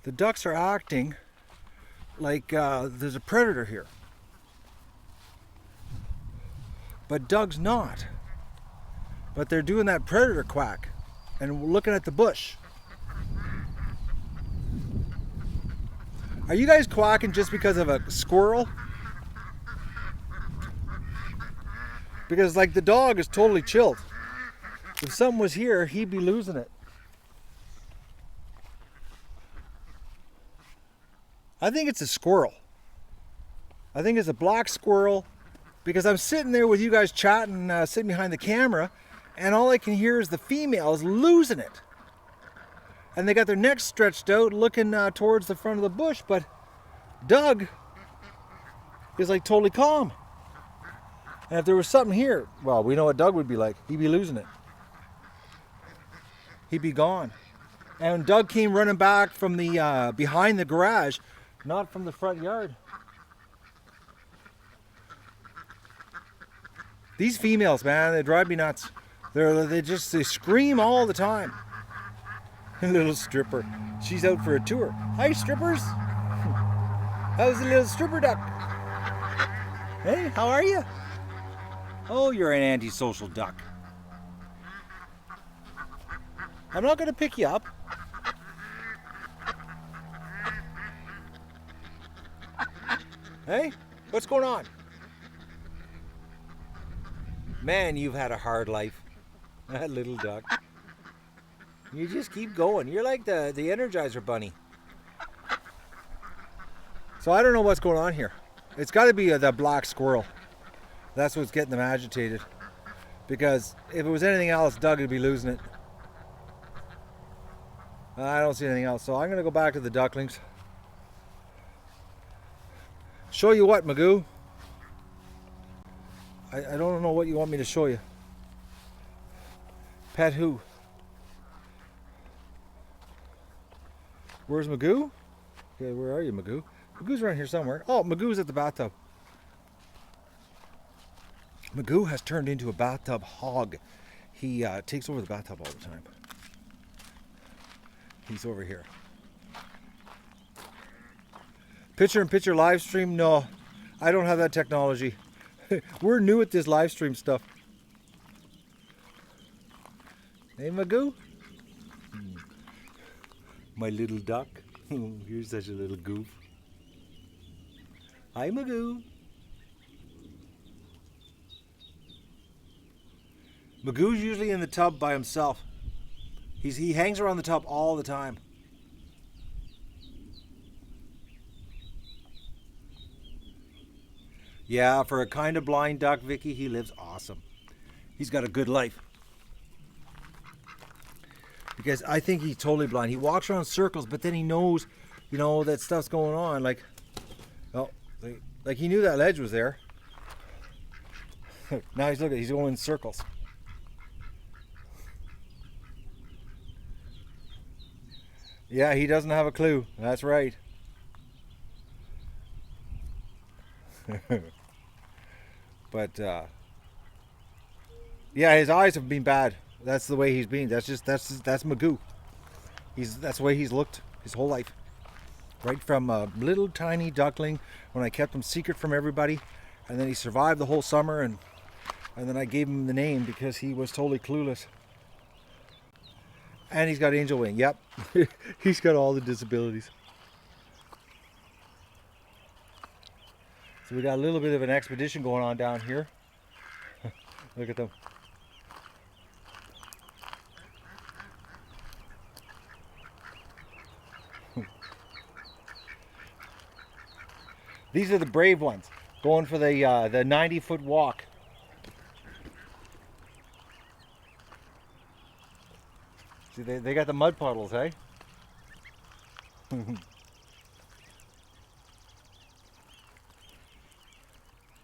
The ducks are acting like there's a predator here. But Doug's not. But they're doing that predator quack and looking at the bush. Are you guys quacking just because of a squirrel? Because like the dog is totally chilled. If something was here, he'd be losing it. I think it's a squirrel. I think it's a black squirrel, because I'm sitting there with you guys chatting, sitting behind the camera, and all I can hear is the females losing it. And they got their necks stretched out looking towards the front of the bush, but Doug is like totally calm. And if there was something here, well, we know what Doug would be like. He'd be losing it. He'd be gone. And Doug came running back from the behind the garage, not from the front yard. These females, man, they drive me nuts. They scream all the time. Little stripper. She's out for a tour. Hi, strippers. How's the little stripper duck? Hey, how are you? Oh, you're an antisocial duck. I'm not going to pick you up. Hey, what's going on? Man, you've had a hard life. That little duck. You just keep going. You're like the Energizer Bunny. So I don't know what's going on here. It's got to be the black squirrel. That's what's getting them agitated. Because if it was anything else, Doug would be losing it. I don't see anything else. So I'm going to go back to the ducklings. Show you what, Magoo? I don't know what you want me to show you. Pet who? Where's Magoo? Okay, where are you, Magoo? Magoo's around here somewhere. Oh, Magoo's at the bathtub. Magoo has turned into a bathtub hog. He takes over the bathtub all the time. He's over here. Picture-in-picture live stream? No, I don't have that technology. We're new at this live stream stuff. Hey, Magoo? My little duck. You're such a little goof. Hi, Magoo. Magoo's usually in the tub by himself. He hangs around the tub all the time. Yeah, for a kind of blind duck, Vicky, he lives awesome. He's got a good life. Because I think he's totally blind. He walks around in circles, but then he knows, you know, that stuff's going on. Like he knew that ledge was there. Now he's going in circles. Yeah, he doesn't have a clue. That's right. But yeah, his eyes have been bad. That's the way he's been. That's Magoo. That's the way he's looked his whole life. Right from a little tiny duckling when I kept him secret from everybody, and then he survived the whole summer, and then I gave him the name because he was totally clueless. And he's got angel wing. Yep. He's got all the disabilities. So we got a little bit of an expedition going on down here. Look at them. These are the brave ones, going for the 90-foot walk. See, they got the mud puddles, eh?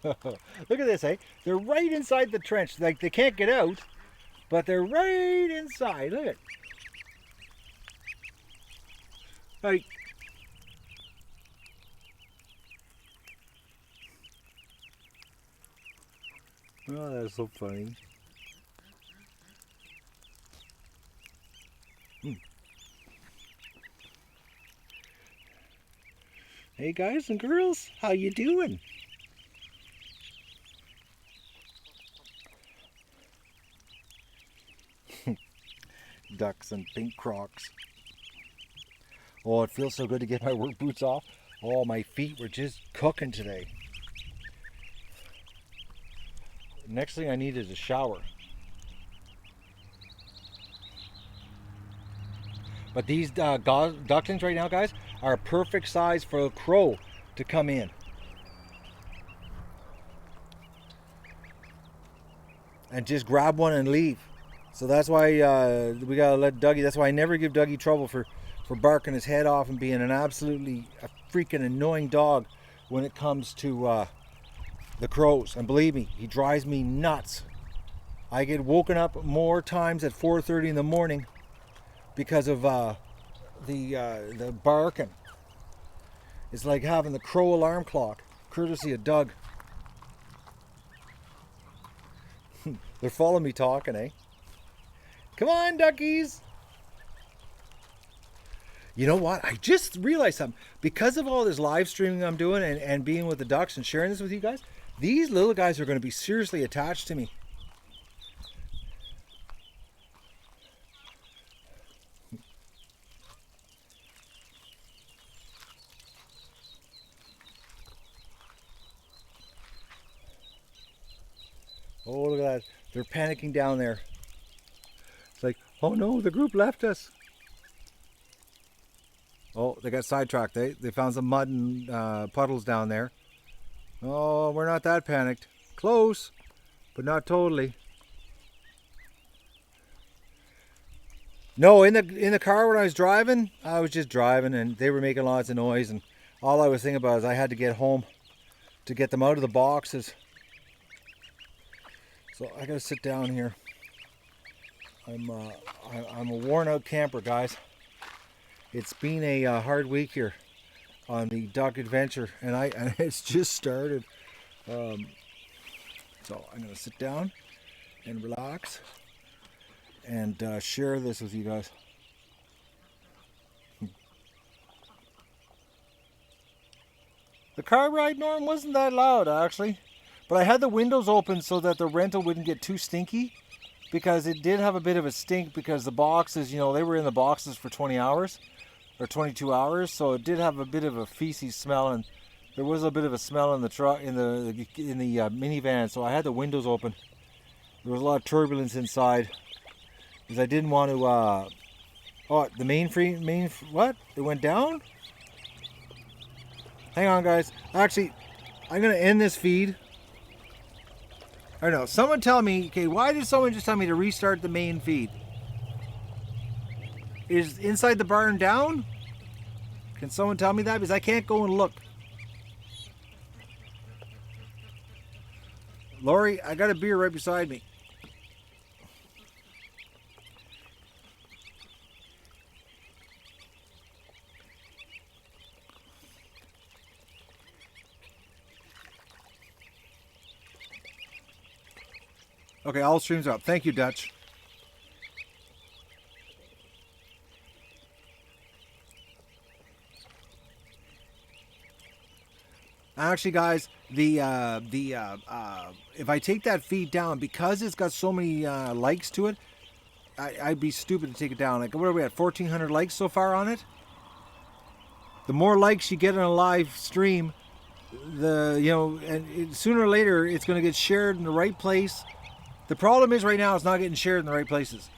Look at this, eh? They're right inside the trench. Like, they can't get out, but they're right inside. Look at it. Like, oh, that's so funny. Hey guys and girls, how you doing? Ducks and pink Crocs. Oh, it feels so good to get my work boots off. Oh, my feet were just cooking today. Next thing I need is a shower. But these ducklings right now, guys, are a perfect size for a crow to come in. And just grab one and leave. So that's why we gotta let Dougie, that's why I never give Dougie trouble for barking his head off and being a freaking annoying dog when it comes to the crows. And believe me, he drives me nuts. I get woken up more times at 4:30 in the morning because of the barking. It's like having the crow alarm clock, courtesy of Doug. They're following me talking, eh? Come on, duckies. You know what? I just realized something. Because of all this live streaming I'm doing and being with the ducks and sharing this with you guys, these little guys are going to be seriously attached to me. Oh, look at that. They're panicking down there. It's like, oh no, the group left us. Oh, they got sidetracked. They found some mud and puddles down there. Oh, we're not that panicked. Close, but not totally. No, in the car when I was driving, I was just driving and they were making lots of noise, and all I was thinking about is I had to get home to get them out of the boxes. So I gotta sit down here. I'm a worn out camper, guys. It's been a hard week here on the duck adventure, and it's just started. So I'm gonna sit down and relax and share this with you guys. The car ride, Norm, wasn't that loud actually, but I had the windows open so that the rental wouldn't get too stinky, because it did have a bit of a stink because the boxes, they were in the boxes for 20 hours or 22 hours, so it did have a bit of a feces smell, and there was a bit of a smell in the truck, in the minivan, so I had the windows open. There was a lot of turbulence inside because I didn't want to oh, the what? It went down? Hang on, guys. Actually, I'm going to end this feed. I don't know. Someone tell me, okay, why did someone just tell me to restart the main feed? Is inside the barn down? Can someone tell me that? Because I can't go and look. Lori, I got a beer right beside me. Okay, all streams are up. Thank you, Dutch. Actually, guys, if I take that feed down, because it's got so many likes to it, I'd be stupid to take it down. Like, what are we at? 1,400 likes so far on it. The more likes you get on a live stream, sooner or later it's going to get shared in the right place. The problem is right now it's not getting shared in the right places,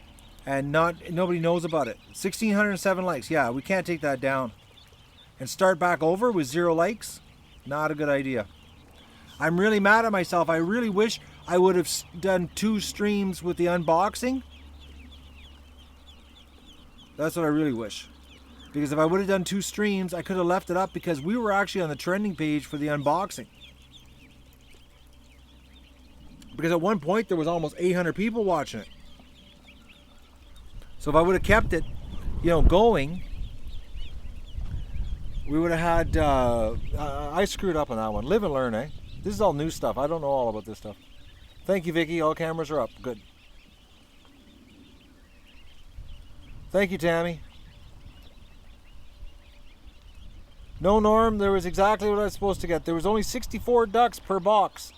and nobody knows about it. 1,607 likes. Yeah, we can't take that down and start back over with 0 likes. Not a good idea. I'm really mad at myself. I really wish I would have done 2 streams with the unboxing. That's what I really wish. Because if I would have done 2 streams, I could have left it up, because we were actually on the trending page for the unboxing. Because at one point there was almost 800 people watching it. So if I would have kept it, going, we would have had, I screwed up on that one. Live and learn, eh? This is all new stuff. I don't know all about this stuff. Thank you, Vicky. All cameras are up. Good. Thank you, Tammy. No, Norm, there was exactly what I was supposed to get. There was only 64 ducks per box.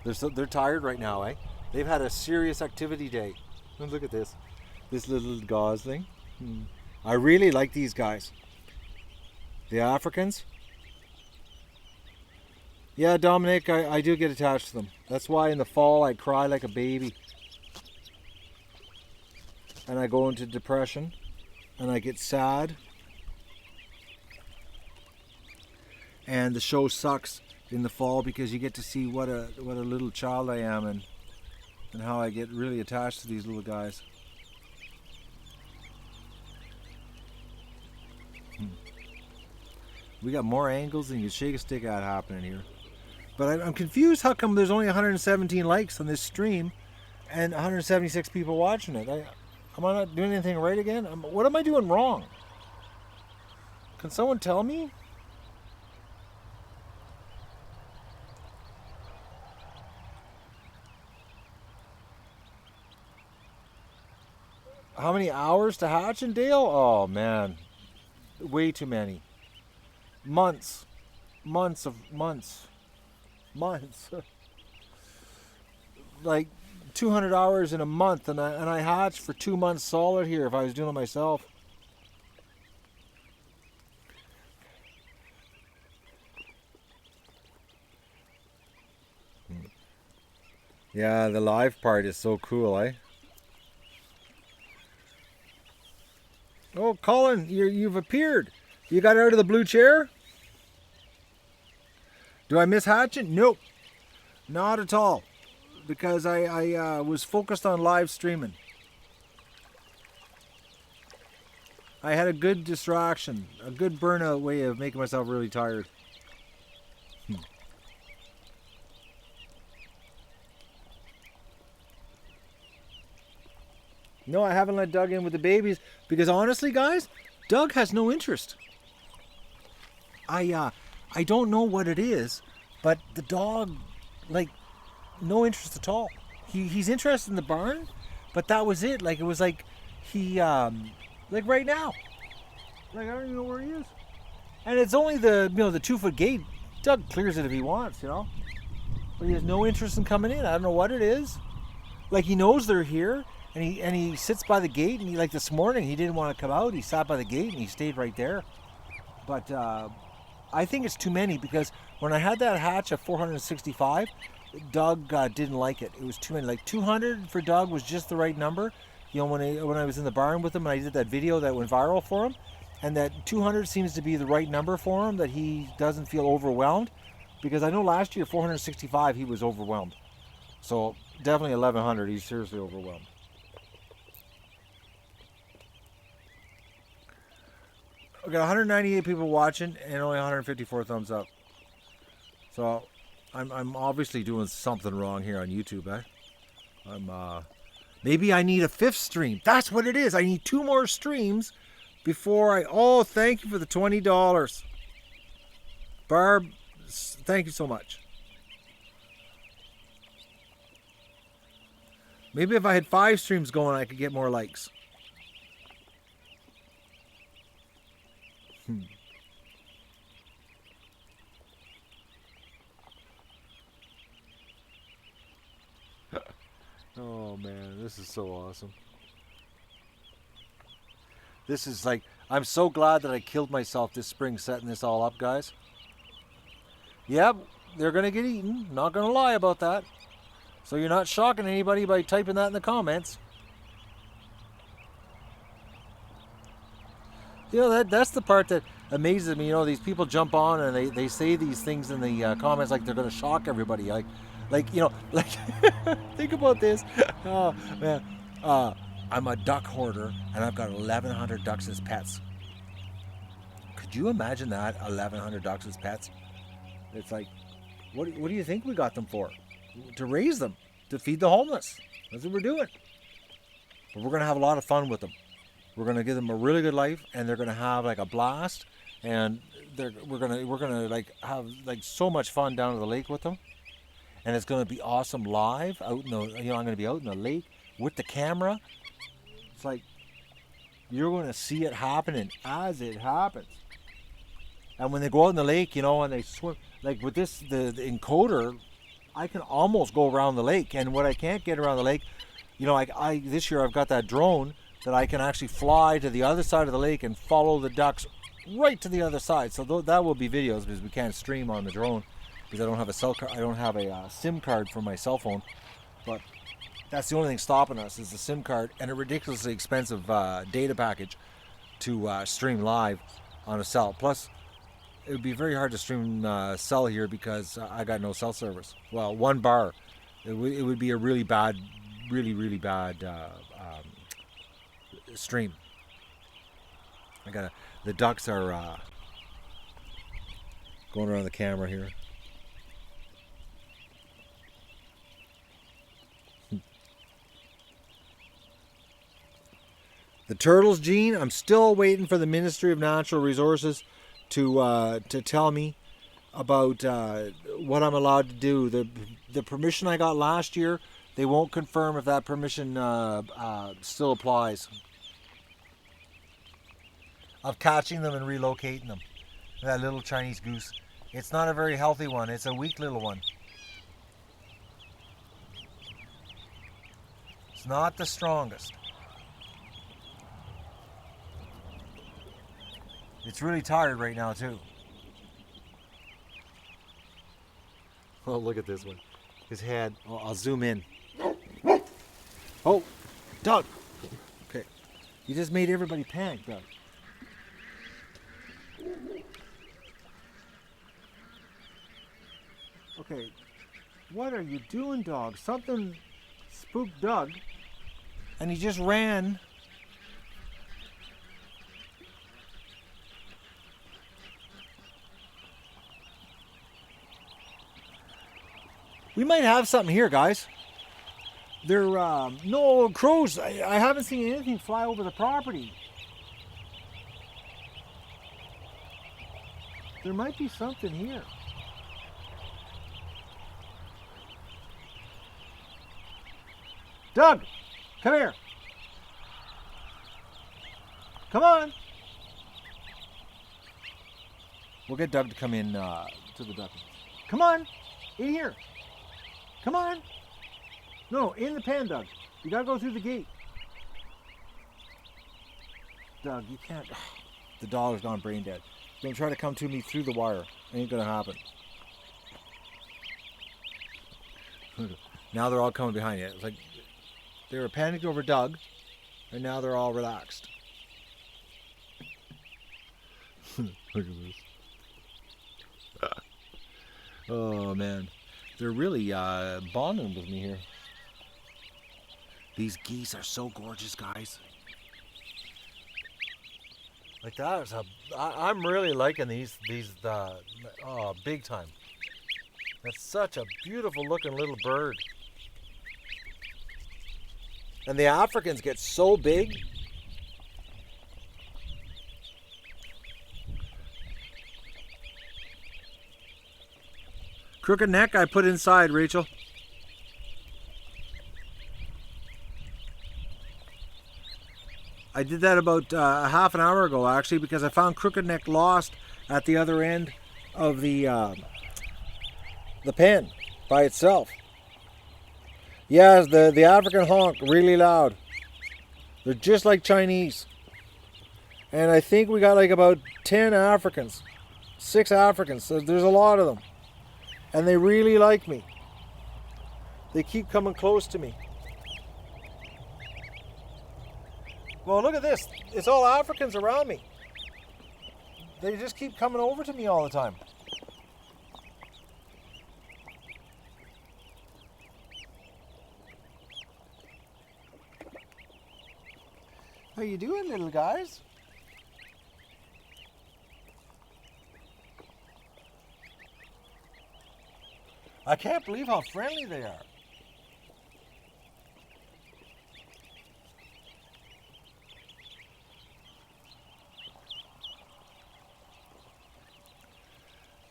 They're tired right now, eh? They've had a serious activity day. Look at this. This little gosling. I really like these guys. The Africans. Yeah, Dominic, I do get attached to them. That's why in the fall I cry like a baby. And I go into depression. And I get sad. And the show sucks in the fall because you get to see what a little child I am and how I get really attached to these little guys. We got more angles than you shake a stick at happening here. But I'm confused how come there's only 117 likes on this stream and 176 people watching it. Am I not doing anything right again? What am I doing wrong? Can someone tell me? How many hours to hatch in Dale? Oh man, way too many. Months of months. Like 200 hours in a month, and I hatched for 2 months solid here if I was doing it myself. Yeah, the live part is so cool, eh? Oh, Colin, you've appeared. You got out of the blue chair? Do I miss hatching? Nope, not at all. Because I was focused on live streaming. I had a good distraction, a good burnout way of making myself really tired. No, I haven't let Doug in with the babies because honestly, guys, Doug has no interest. I don't know what it is, but the dog, like, no interest at all. He's interested in the barn, but that was it. Like, it was like he, like right now, like I don't even know where he is. And it's only the 2-foot gate. Doug clears it if he wants, but he has no interest in coming in. I don't know what it is. Like, he knows they're here. And he sits by the gate, and like this morning, he didn't want to come out. He sat by the gate, and he stayed right there. But I think it's too many because when I had that hatch at 465, Doug didn't like it. It was too many. Like 200 for Doug was just the right number. When I was in the barn with him, and I did that video that went viral for him, and that 200 seems to be the right number for him, that he doesn't feel overwhelmed. Because I know last year, 465, he was overwhelmed. So definitely 1100, he's seriously overwhelmed. We got 198 people watching and only 154 thumbs up. So I'm obviously doing something wrong here on YouTube, eh? Maybe I need a 5th stream. That's what it is. I need 2 more streams before oh, thank you for the $20. Barb, thank you so much. Maybe if I had 5 streams going, I could get more likes. Oh man, this is so awesome. This is like, I'm so glad that I killed myself this spring setting this all up, guys. Yep, they're gonna get eaten, not gonna lie about that. So you're not shocking anybody by typing that in the comments. That's the part that amazes me. These people jump on and they say these things in the comments like they're going to shock everybody. Like think about this. Oh man, I'm a duck hoarder and I've got 1,100 ducks as pets. Could you imagine that? 1,100 ducks as pets. It's like, what do you think we got them for? To raise them, to feed the homeless. That's what we're doing. But we're going to have a lot of fun with them. We're going to give them a really good life, and they're going to have like a blast, and we're gonna like have like so much fun down at the lake with them, and it's going to be awesome live out in the I'm going to be out in the lake with the camera, it's like you're going to see it happening as it happens. And when they go out in the lake, you know, and they swim, like with this, the encoder, I can almost go around the lake. And what I can't get around the lake, you know, I this year I've got that drone that I can actually fly to the other side of the lake and follow the ducks right to the other side. So that will be videos because we can't stream on the drone because I don't have a I don't have a SIM card for my cell phone. But that's the only thing stopping us is the SIM card and a ridiculously expensive data package to stream live on a cell. Plus, it would be very hard to stream cell here because I got no cell service. Well, one bar. It would be a really bad, really bad stream. The ducks are going around the camera here. The turtles, Gene, I'm still waiting for the Ministry of Natural Resources to tell me about what I'm allowed to do. The permission I got last year, they won't confirm if that permission still applies. Of catching them and relocating them. That little Chinese goose. It's not a very healthy one. It's a weak little one. It's not the strongest. It's really tired right now too. Oh, look at this one. His head. Oh, I'll zoom in. Oh, Doug. Okay. You just made everybody panic, Doug. Okay. What are you doing, dog? Something spooked Doug. And he just ran. We might have something here, guys. They're no crows. I haven't seen anything fly over the property. There might be something here. Doug, come here. Come on. We'll get Doug to come in to the duck. Come on, in here. Come on. No, in the pen, Doug. You gotta go through the gate. Doug, you can't. The dog has gone brain dead. Don't try to come to me through the wire. Ain't gonna happen. Now they're all coming behind you. It's like they were panicked over Doug, and now they're all relaxed. Look at this. Oh man. They're really bonding with me here. These geese are so gorgeous, guys. Like that is I'm really liking these oh, big time. That's such a beautiful looking little bird. And the Africans get so big. Crooked neck I put inside, Rachel. I did that about a half an hour ago, actually, because I found crooked neck lost at the other end of the pen by itself. Yes, the African honk really loud. They're just like Chinese. And I think we got like about 10 Africans, 6 Africans. So there's a lot of them. And they really like me. They keep coming close to me. Well, look at this. It's all Africans around me. They just keep coming over to me all the time. How you doing, little guys? I can't believe how friendly they are.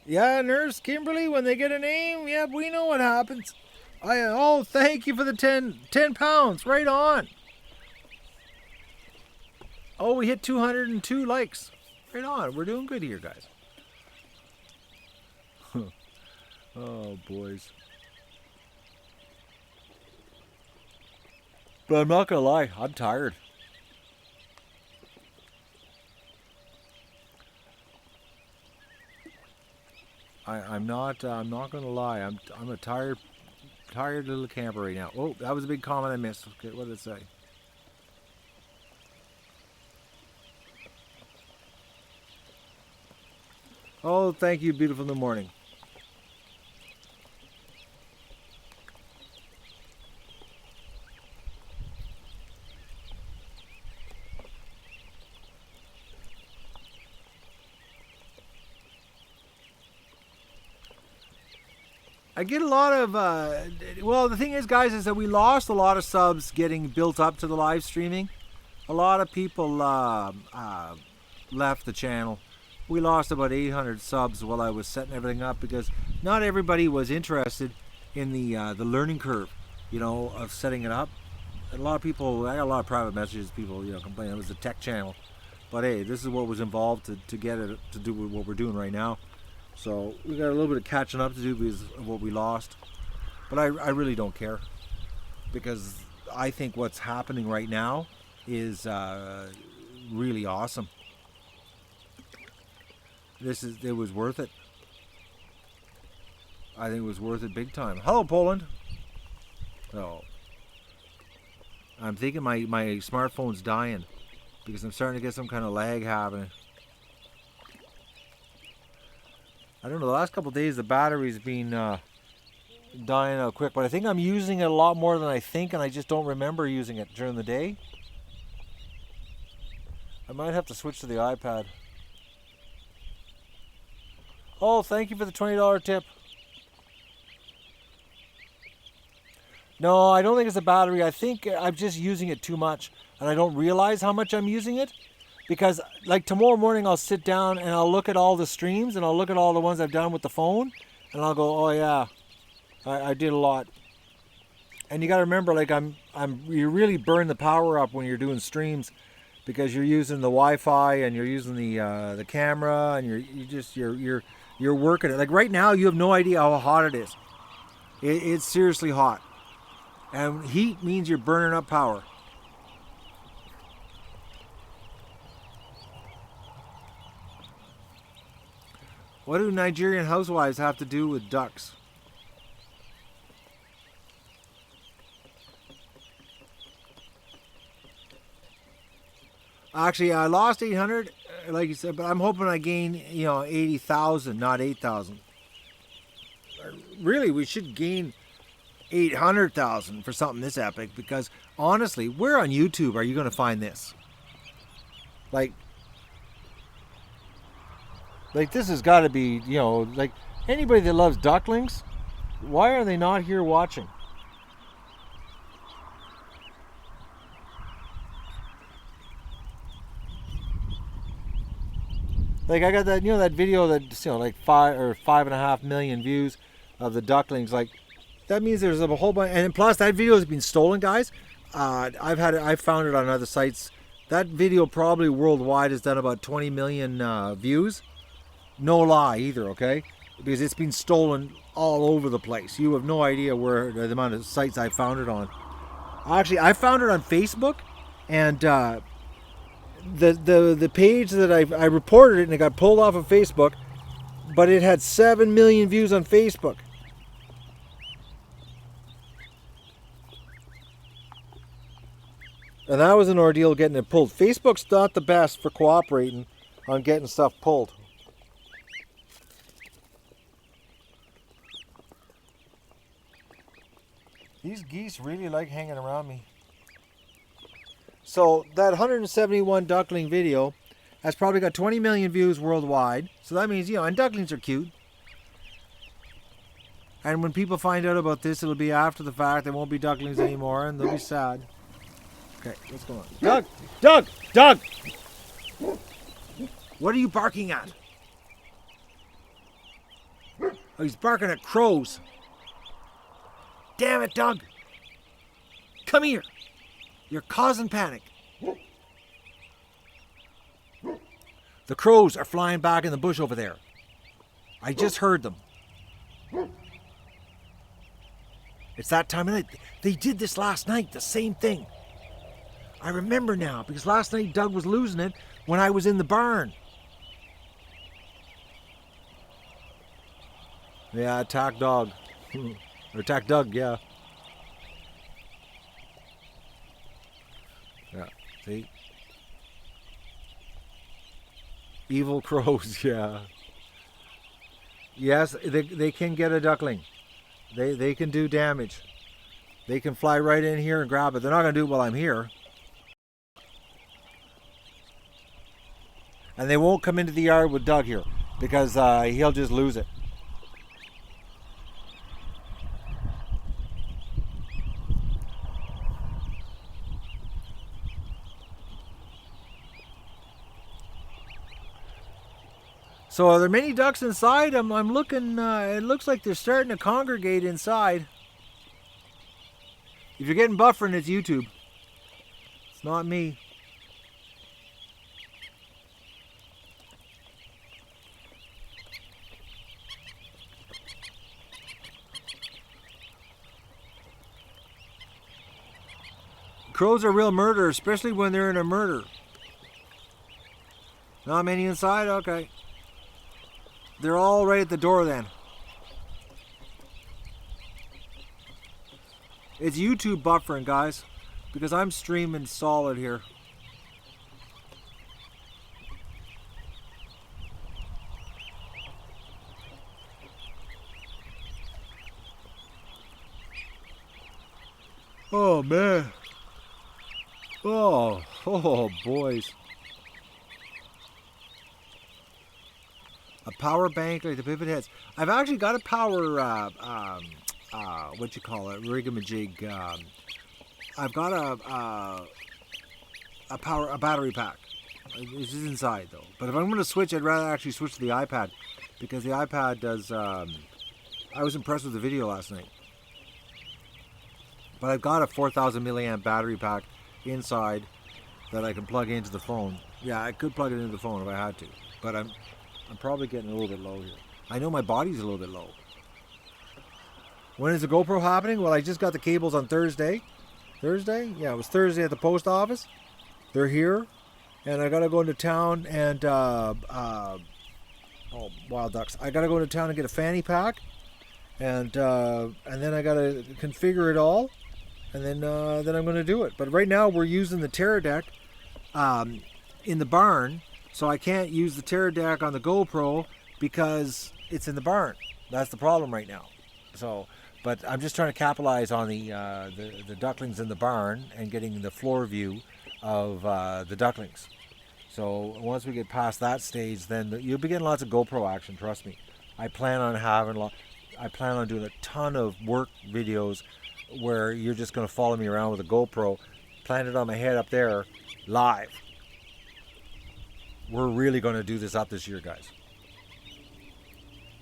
Yeah, Nurse Kimberly, when they get a name, yeah, we know what happens. Oh, thank you for the 10 pounds. Right on. Oh, we hit 202 likes. Right on. We're doing good here, guys. Oh, boys. But I'm not gonna lie, I'm tired. I'm not gonna lie. I'm a tired little camper right now. Oh, that was a big comment I missed. Okay, what did it say? Oh, thank you, beautiful in the morning. I get a lot of, well, the thing is, guys, is that we lost a lot of subs getting built up to the live streaming. A lot of people left the channel. We lost about 800 subs while I was setting everything up because not everybody was interested in the learning curve, you know, of setting it up. A lot of people, I got a lot of private messages, people, you know, complaining it was a tech channel. But hey, this is what was involved to get it to do what we're doing right now. So we got a little bit of catching up to do because of what we lost. But I really don't care because I think what's happening right now is really awesome. It was worth it. I think it was worth it big time. Hello, Poland. Oh, I'm thinking my smartphone's dying because I'm starting to get some kind of lag happening. I don't know, the last couple of days the battery's been dying out quick, but I think I'm using it a lot more than I think, and I just don't remember using it during the day. I might have to switch to the iPad. Oh, thank you for the $20 tip. No, I don't think it's the battery. I think I'm just using it too much, and I don't realize how much I'm using it. Because like tomorrow morning I'll sit down and I'll look at all the streams and I'll look at all the ones I've done with the phone and I'll go, oh yeah, I did a lot. And you got to remember, like you really burn the power up when you're doing streams because you're using the Wi-Fi and you're using the camera and you're working it. Like right now you have no idea how hot it is. It's seriously hot, and heat means you're burning up power. What do Nigerian housewives have to do with ducks? Actually, I lost 800, like you said, but I'm hoping I gain, 80,000, not 8,000. Really, we should gain 800,000 for something this epic because, honestly, where on YouTube are you going to find this? Like this has got to be, like anybody that loves ducklings, why are they not here watching? Like I got that, that video that, like 5.5 million views of the ducklings. Like that means there's a whole bunch, and plus that video has been stolen, guys. I've found it on other sites. That video probably worldwide has done about 20 million views. No lie either, okay? Because it's been stolen all over the place. You have no idea where the amount of sites I found it on. Actually, I found it on Facebook, and the page that I reported it and it got pulled off of Facebook, but it had 7 million views on Facebook. And that was an ordeal getting it pulled. Facebook's not the best for cooperating on getting stuff pulled. These geese really like hanging around me. So that 171 duckling video has probably got 20 million views worldwide. So that means, and ducklings are cute. And when people find out about this, it'll be after the fact. There won't be ducklings anymore and they'll be sad. Okay, what's going on? Doug! What are you barking at? Oh, he's barking at crows. Damn it, Doug. Come here. You're causing panic. The crows are flying back in the bush over there. I just heard them. It's that time of night. They did this last night, the same thing. I remember now, because last night Doug was losing it when I was in the barn. Yeah, attack dog. Or attack Doug, yeah. Yeah, see? Evil crows, yeah. Yes, they can get a duckling. They can do damage. They can fly right in here and grab it. They're not going to do it while I'm here. And they won't come into the yard with Doug here because he'll just lose it. So are there many ducks inside? I'm looking, it looks like they're starting to congregate inside. If you're getting buffering, it's YouTube. It's not me. Crows are real murder, especially when they're in a murder. Not many inside? Okay. They're all right at the door then. It's YouTube buffering, guys, because I'm streaming solid here. Oh man. Oh boys. A power bank like the pivot heads. I've actually got a power, what you call it, rigamajig. I've got a battery pack. It's inside though. But if I'm going to switch, I'd rather actually switch to the iPad because the iPad does. I was impressed with the video last night. But I've got a 4,000 milliamp battery pack inside that I can plug into the phone. Yeah, I could plug it into the phone if I had to, but I'm probably getting a little bit low here. I know my body's a little bit low. When is the GoPro happening? Well, I just got the cables on Thursday. Thursday? Yeah, it was Thursday at the post office. They're here, and I gotta go into town and wild ducks. I gotta go into town and get a fanny pack, and then I gotta configure it all, and then I'm gonna do it. But right now we're using the Terra deck in the barn. So I can't use the Terra deck on the GoPro because it's in the barn. That's the problem right now. So, but I'm just trying to capitalize on the ducklings in the barn and getting the floor view of the ducklings. So once we get past that stage, then you'll be getting lots of GoPro action. Trust me. I plan on doing a ton of work videos where you're just going to follow me around with a GoPro, planted on my head up there, live. We're really going to do this up this year, guys.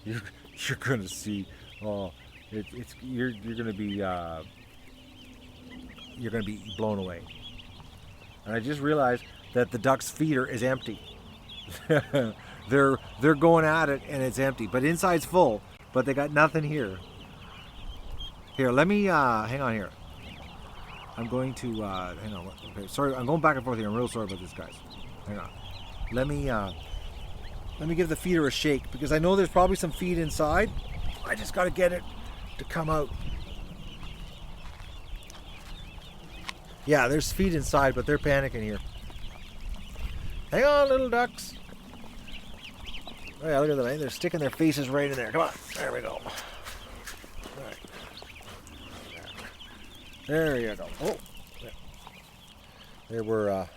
You're going to see. Oh, you're going to be blown away. And I just realized that the duck's feeder is empty. they're going at it and it's empty, but inside's full. But they got nothing here. Here, let me hang on here. I'm going to hang on. Okay, sorry, I'm going back and forth here. I'm real sorry about this, guys. Hang on. Let me give the feeder a shake because I know there's probably some feed inside. I just got to get it to come out. Yeah, there's feed inside, but they're panicking here. Hang on, little ducks. Oh yeah, look at them. They're sticking their faces right in there. Come on. There we go. All right. There you go. Oh. There were...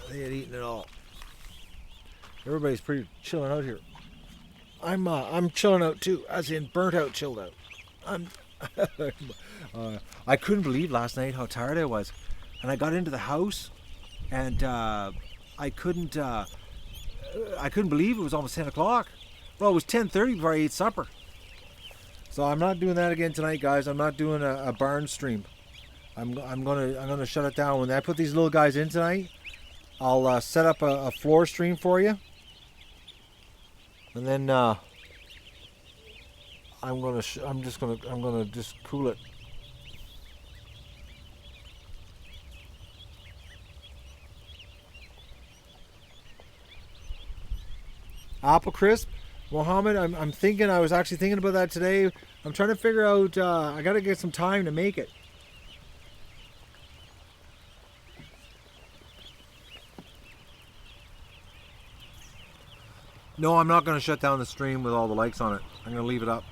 They had eaten it all. Everybody's pretty chilling out here. I'm chilling out too, as in burnt out, chilled out. I couldn't believe last night how tired I was, and I got into the house, and I couldn't believe it was almost 10 o'clock. Well, it was 10:30 before I ate supper. So I'm not doing that again tonight, guys. I'm not doing a barn stream. I'm gonna shut it down. When I put these little guys in tonight, I'll set up a floor stream for you, and then I'm gonna just cool it. Apple crisp, Mohammed. I'm thinking. I was actually thinking about that today. I'm trying to figure out. I got to get some time to make it. No, I'm not going to shut down the stream with all the likes on it. I'm going to leave it up.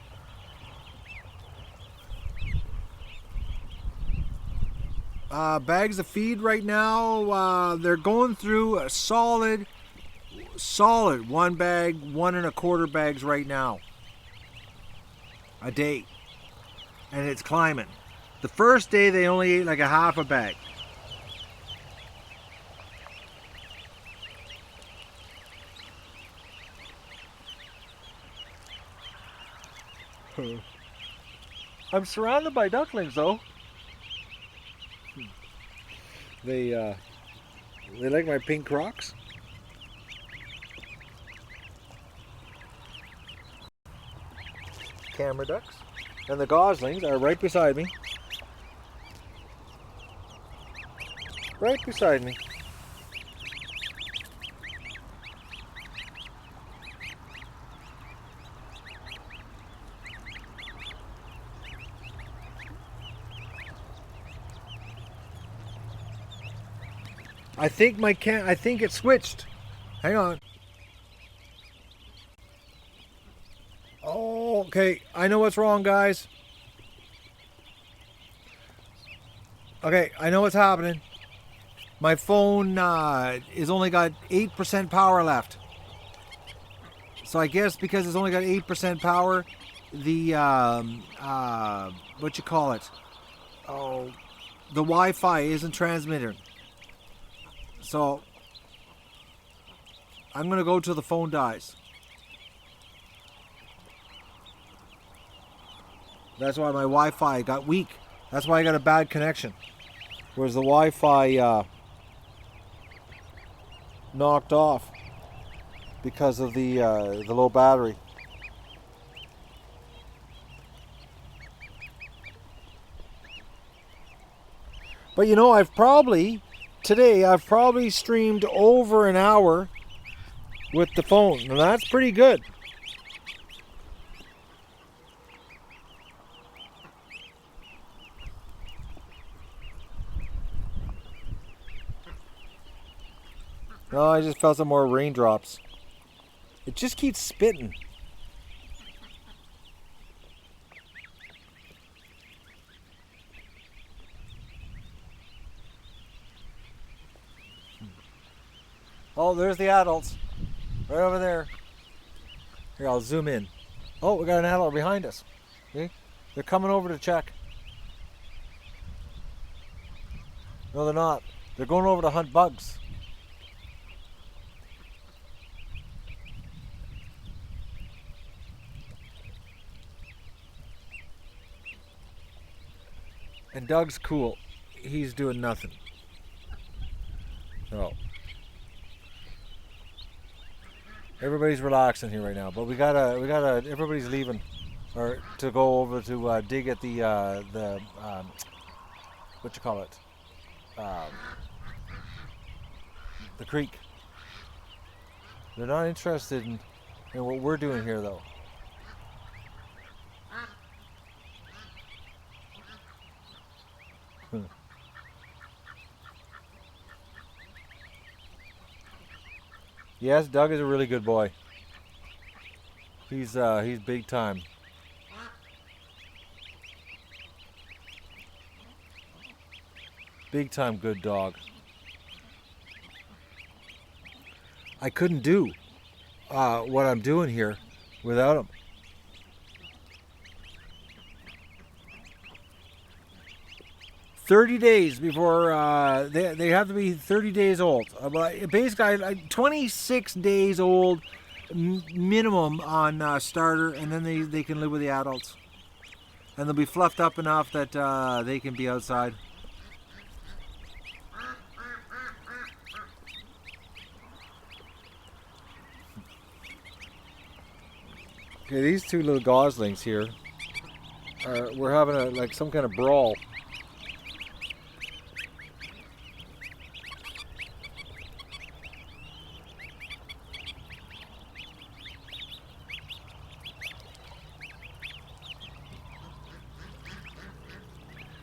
Bags of feed right now. They're going through a solid 1 bag, 1 1/4 bags right now a day, and it's climbing. The first day they only ate like a half a bag. I'm surrounded by ducklings though. They like my pink Crocs. Camera ducks, and the goslings are right beside me. Right beside me. I think it switched. Hang on. Oh, okay. I know what's wrong, guys. Okay, I know what's happening. My phone is only got 8% power left. So I guess because it's only got 8% power, the what you call it? Oh, the Wi-Fi isn't transmitting. So I'm gonna go till the phone dies. That's why my Wi-Fi got weak. That's why I got a bad connection. Whereas the Wi-Fi knocked off because of the low battery. But you know, I've probably streamed over an hour with the phone, and that's pretty good. No, I just felt some more raindrops. It just keeps spitting. Oh, there's the adults. Right over there. Here, I'll zoom in. Oh, we got an adult behind us. See? They're coming over to check. No, they're not. They're going over to hunt bugs. And Doug's cool. He's doing nothing. So everybody's relaxing here right now, but we gotta. Everybody's leaving, or to go over to dig at the what you call it, the creek. They're not interested in what we're doing here, though. Yes, Doug is a really good boy. He's big time. Big time good dog. I couldn't do what I'm doing here without him. $30 before they have to be 30 days old. Basically, 26 days old minimum on starter, and then they can live with the adults. and they'll be fluffed up enough that they can be outside. Okay, these two little goslings here we're having like some kind of brawl.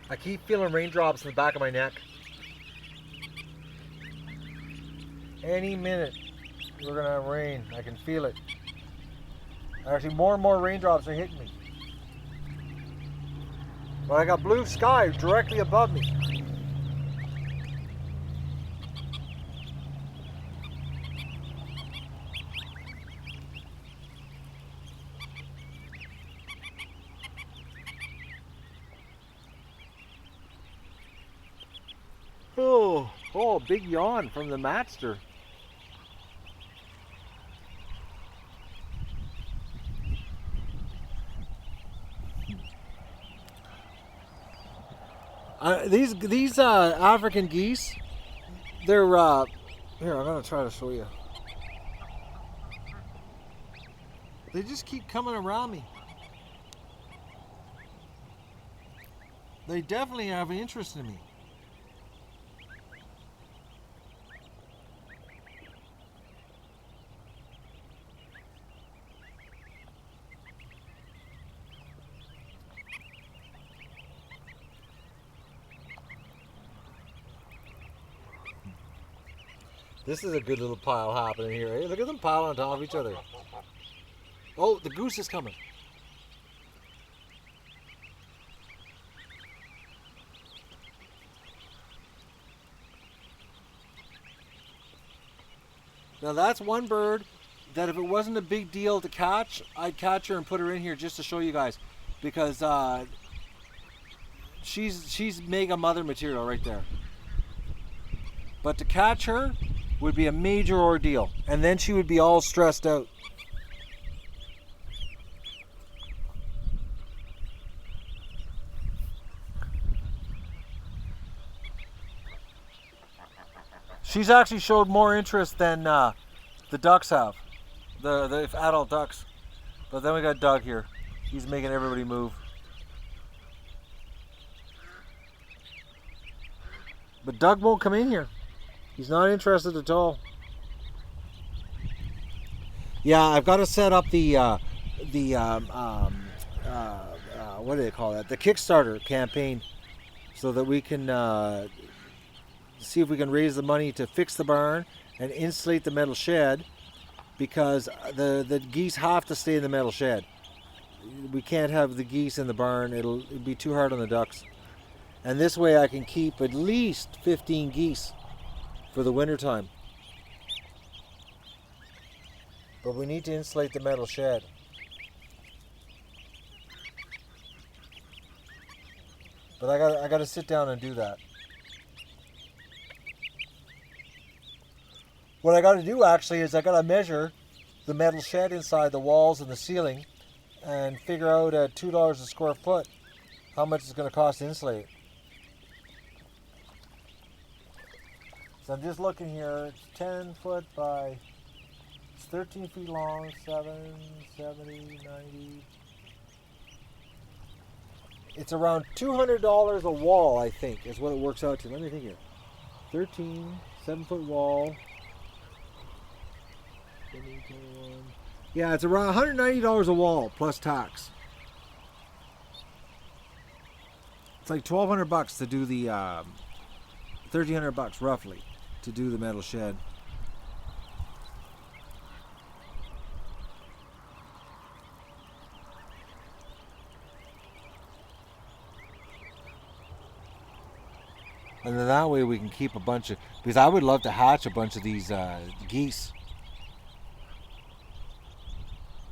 I keep feeling raindrops in the back of my neck. Any minute we're gonna have rain. I can feel it. Actually, more and more raindrops are hitting me. But I got blue sky directly above me. Oh, big yawn from the matster. These African geese, they're here. I'm gonna try to show you. They just keep coming around me. They definitely have an interest in me. This is a good little pile happening here. Hey, look at them piling on top of each other. Oh, the goose is coming. Now that's one bird that if it wasn't a big deal to catch, I'd catch her and put her in here just to show you guys, because she's mega mother material right there. But to catch her would be a major ordeal, and then she would be all stressed out. She's actually showed more interest than the ducks have, the adult ducks. But then we got Doug here. He's making everybody move. But Doug won't come in here. He's not interested at all. Yeah, I've got to set up the what do they call that? The Kickstarter campaign, so that we can see if we can raise the money to fix the barn and insulate the metal shed, because the geese have to stay in the metal shed. We can't have the geese in the barn. It'd be too hard on the ducks. And this way I can keep at least 15 geese for the winter time. But we need to insulate the metal shed. But I got to sit down and do that. What I got to do actually is I got to measure the metal shed inside the walls and the ceiling and figure out at $2 a square foot how much it's going to cost to insulate it. So I'm just looking here. It's 10 foot by, it's 13 feet long, 70, 90. It's around $200 a wall, I think, is what it works out to. Let me think here. 13, 7-foot wall. Yeah, it's around $190 a wall plus tax. It's like $1,200 to do the $1,300 roughly to do the metal shed. And then that way we can keep a bunch of, because I would love to hatch a bunch of these geese.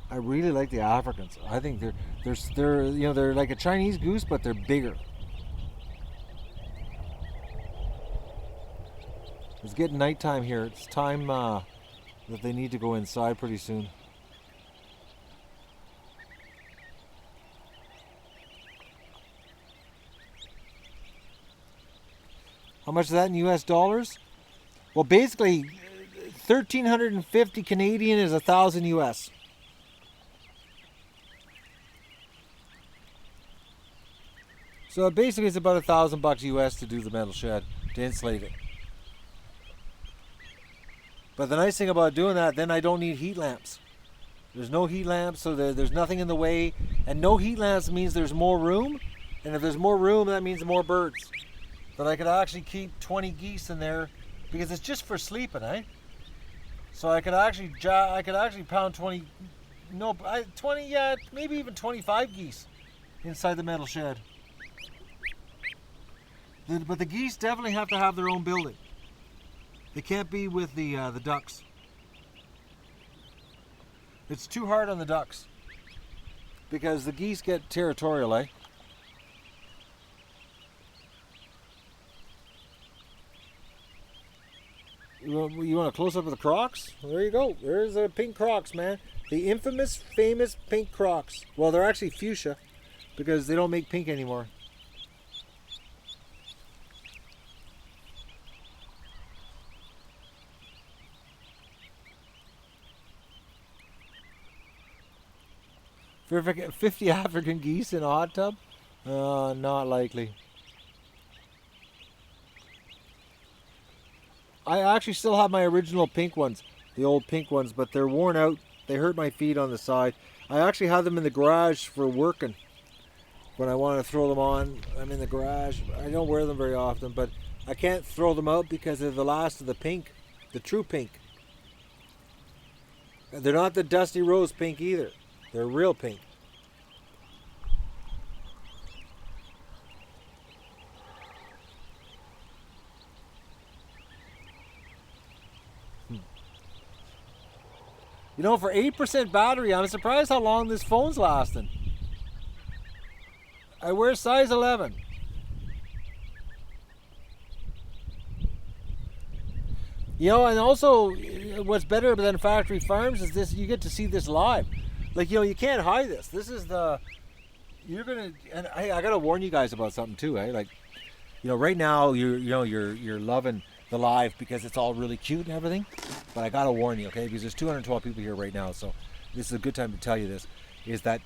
I really like the Africans. I think they're you know, they're like a Chinese goose, but they're bigger. It's getting nighttime here. It's time that they need to go inside pretty soon. How much is that in US dollars? Well, basically, 1,350 Canadian is 1,000 US. So basically it's about $1,000 US to do the metal shed, to insulate it. But the nice thing about doing that, then I don't need heat lamps. There's no heat lamps, so there's nothing in the way. And no heat lamps means there's more room. And if there's more room, that means more birds. That I could actually keep 20 geese in there, because it's just for sleeping, eh? So I could actually pound 20, 20, yeah, maybe even 25 geese inside the metal shed. But the geese definitely have to have their own building. They can't be with the ducks. It's too hard on the ducks because the geese get territorial, eh? You want a close up of the crocs? There you go. There's the pink crocs, man. The infamous, famous pink crocs. Well, they're actually fuchsia because they don't make pink anymore. For 50 African geese in a hot tub? Not likely. I actually still have my original pink ones, the old pink ones, but they're worn out. They hurt my feet on the side. I actually have them in the garage for working. When I want to throw them on, I'm in the garage. I don't wear them very often, but I can't throw them out because they're the last of the pink, the true pink. They're not the dusty rose pink either. They're real pink. You know, for 8% battery, I'm surprised how long this phone's lasting. I wear size 11. You know, and also, what's better than factory farms is this: you get to see this live. Like, you know, you can't hide this. This is you're gonna, and I gotta warn you guys about something too, eh? Like, you know, right now you're loving the live because it's all really cute and everything. But I gotta warn you, okay? Because there's 212 people here right now, so this is a good time to tell you this: is that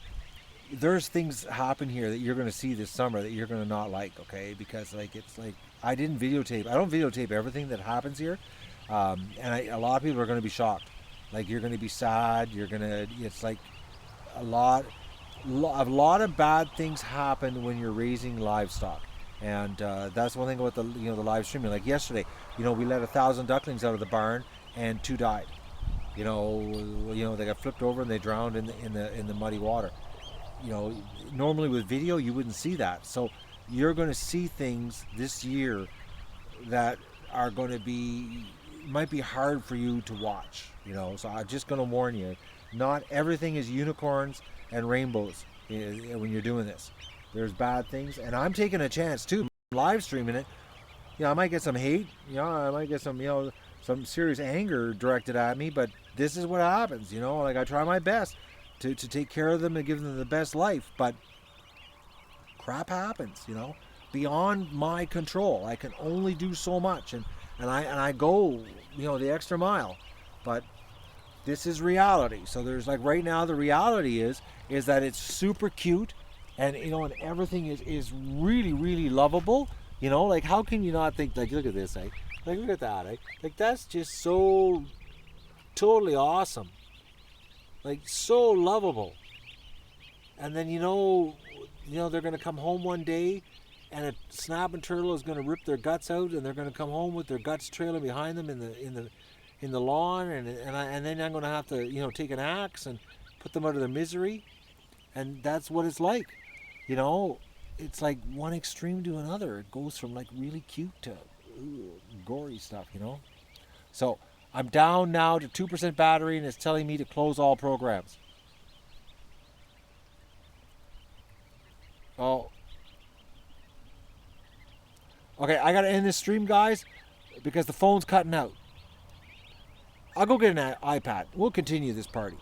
there's things happen here that you're gonna see this summer that you're gonna not like, okay? Because it's like I don't videotape everything that happens here, and a lot of people are gonna be shocked. Like, you're gonna be sad. It's like a lot of bad things happen when you're raising livestock. And that's one thing about the live streaming. Like yesterday, we let 1,000 ducklings out of the barn, and 2 died. They got flipped over and they drowned in the muddy water. Normally with video you wouldn't see that. So you're going to see things this year that are going to might be hard for you to watch. So I'm just going to warn you. Not everything is unicorns and rainbows when you're doing this. There's bad things, and I'm taking a chance too. I'm live streaming it. I might get some hate. I might get some serious anger directed at me, but this is what happens. I try my best to take care of them and give them the best life, but crap happens. Beyond my control. I can only do so much, and I go the extra mile, but this is reality. So there's, like, right now the reality is that it's super cute. And and everything is really, really lovable. Like, how can you not think, like, look at this, eh? Like, look at that, eh? Like, that's just so totally awesome. Like, so lovable. And then they're gonna come home one day, and a snapping turtle is gonna rip their guts out, and they're gonna come home with their guts trailing behind them in the lawn, and then I'm gonna have to take an axe and put them out of their misery. And that's what it's like. It's like one extreme to another. It goes from, like, really cute to gory stuff, So I'm down now to 2% battery, and it's telling me to close all programs. Oh. Okay, I gotta end this stream, guys, because the phone's cutting out. I'll go get an iPad. We'll continue this party.